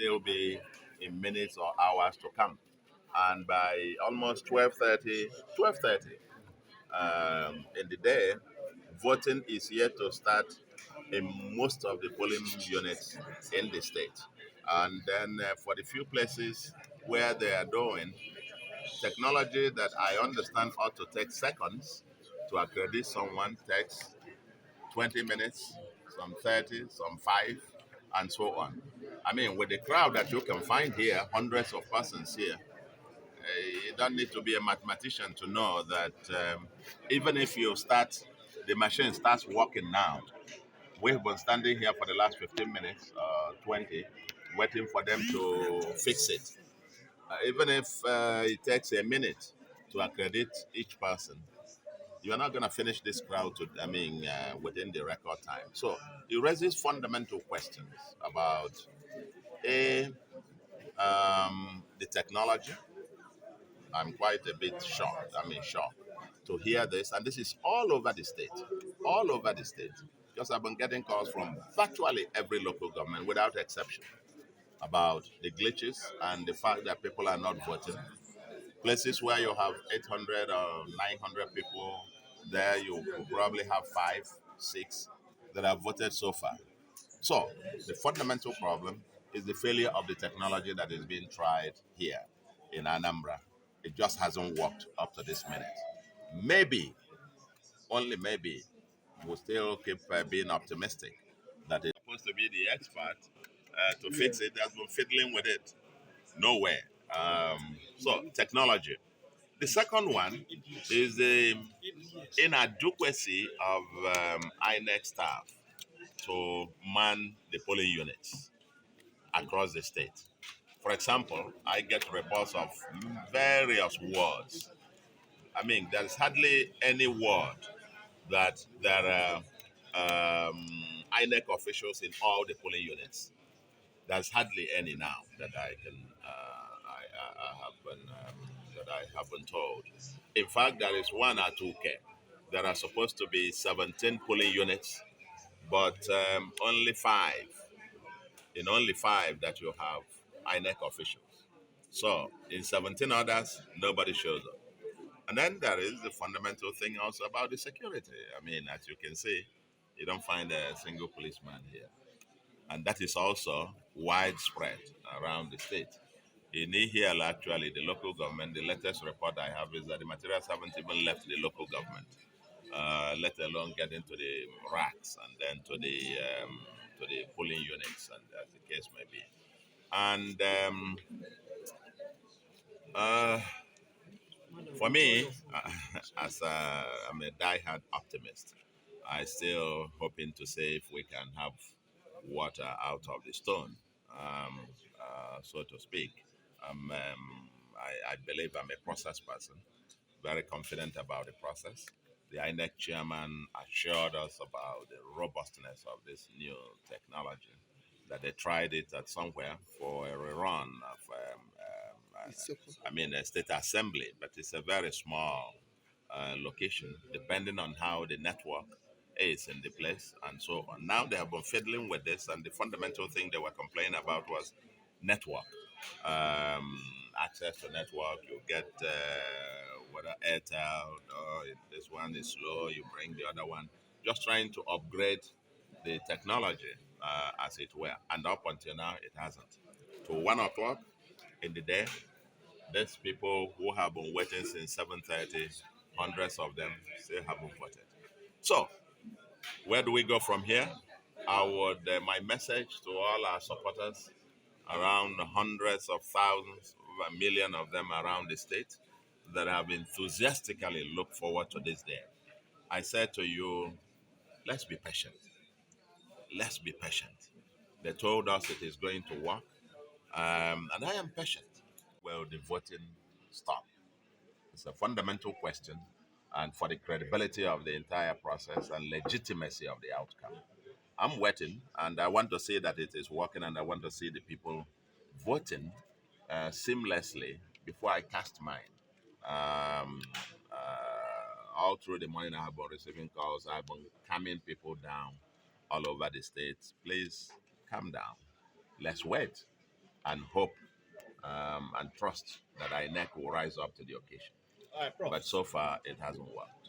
still be in minutes or hours to come. And by almost 12:30 in the day, voting is yet to start in most of the polling units in the state. And then for the few places where they are doing, technology that I understand ought to take seconds to accredit someone takes 20 minutes, some 30, some 5, and so on. I mean, with the crowd that you can find here, hundreds of persons here, you don't need to be a mathematician to know that even if you start, the machine starts working now. We've been standing here for the last 15 minutes, 20, waiting for them to fix it. Even if it takes a minute to accredit each person, you're not going to finish this crowd within the record time. So it raises fundamental questions about a the technology. I'm quite a bit shocked. Shocked to hear this, and this is all over the state, all over the state. Because I've been getting calls from virtually every local government, without exception, about the glitches and the fact that people are not voting. Places where you have 800 or 900 people, there you will probably have 5, 6 that have voted so far. So the fundamental problem is the failure of the technology that is being tried here in Anambra. It just hasn't worked up to this minute. Maybe, only maybe, we'll still keep being optimistic that it's supposed to be the expert to fix it. Has been fiddling with it. Nowhere. So technology. The second one is the inadequacy of INEC staff to man the polling units across the state. For example, I get reports of various wards. I mean, there's hardly any ward that there are INEC officials in all the polling units. There's hardly any now that I can that I have been told. In fact, there is one or two care. There are supposed to be 17 polling units, but only 5. In only 5 that you have INEC officials. So in 17 others, nobody shows up. And then there is the fundamental thing also about the security. I mean, as you can see, you don't find a single policeman here. And that is also widespread around the state. In Ihiel, actually, the local government, the latest report I have is that the materials haven't even left the local government, let alone get into the racks and then to the polling units, and as the case may be. And uh, for me, I'm a diehard optimist. I still hoping to say if we can have water out of the stone, so to speak. I believe I'm a process person, very confident about the process. The INEC chairman assured us about the robustness of this new technology, that they tried it at somewhere for a rerun of a state assembly, but it's a very small location, depending on how the network is in the place and so on. Now they have been fiddling with this, and the fundamental thing they were complaining about was network. Access to network, you get whether Airtel or if this one is slow, you bring the other one. Just trying to upgrade the technology, as it were. And up until now, it hasn't. To 1 o'clock in the day, there's people who have been waiting since 7:30. Hundreds of them still haven't voted. So, where do we go from here? My message to all our supporters, around hundreds of thousands, over a million of them around the state, that have enthusiastically looked forward to this day. I said to you, let's be patient. Let's be patient. They told us it is going to work, and I am patient. Will the voting stop? It's a fundamental question, and for the credibility of the entire process and legitimacy of the outcome. I'm waiting, and I want to see that it is working, and I want to see the people voting seamlessly before I cast mine. Um, all through the morning, I have been receiving calls. I've been calming people down all over the state. Please calm down. Let's wait. and hope and trust that INEC will rise up to the occasion. But so far, it hasn't worked.